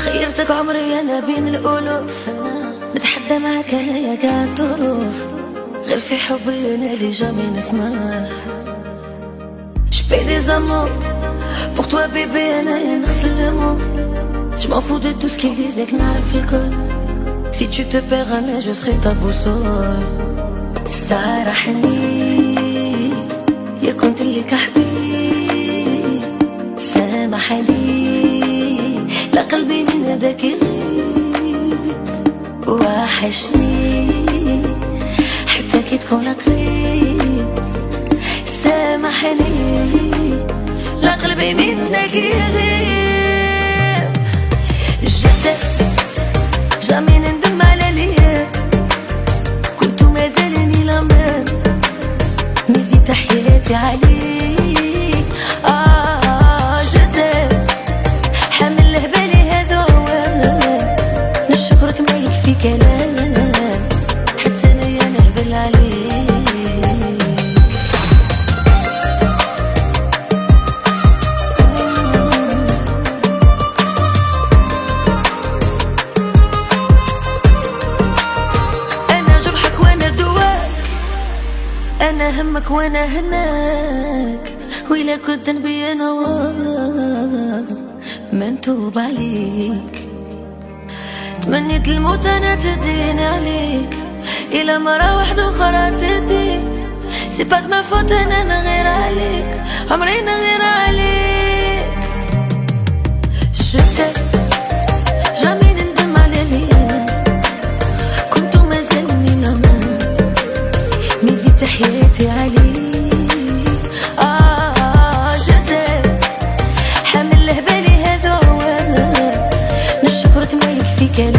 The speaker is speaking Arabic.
خيرتك عمري انا بين الالوف، نتحدى معاك انا يا قاع الظروف، غير في حبي انا اللي جامي نسمح. J'paie des amours pour toi bébé انا يا نغسل الموت. Je m'en fous de tout ce qu'ils disaient que نعرف الكل. Si tu te perds انا je serai ta boussole. سارحني يا كنت لك حبيب، سامحني لا قلبي من هداك يغيب. وحشني حتى كي تكون قريب، سامحني لا قلبي من هداك يغيب. جدك جامي نندم على ليا، كنت مازالني لمام نزيد حياتي عليك. جدك حامل بالي هذا عوام، نشكرك ما يكفي كلام، حتى انايا نهبل عليك. انا جرحك وانا دواك، انا همك وانا هناك، وإلا كنت نبي انا ما نتوب عليك. تمنيت الموت انا تدين عليك، الى مرة واحدة اخرى تديك. سي با ما فوت انا نغير عليك، عمري نغير عليك. شفتك جامي نندم على ليا، كنت مازالني لما نزيد حياتي عليك. جدك حامل بالي هذا عوام، نشكرك ما يكفي كلام.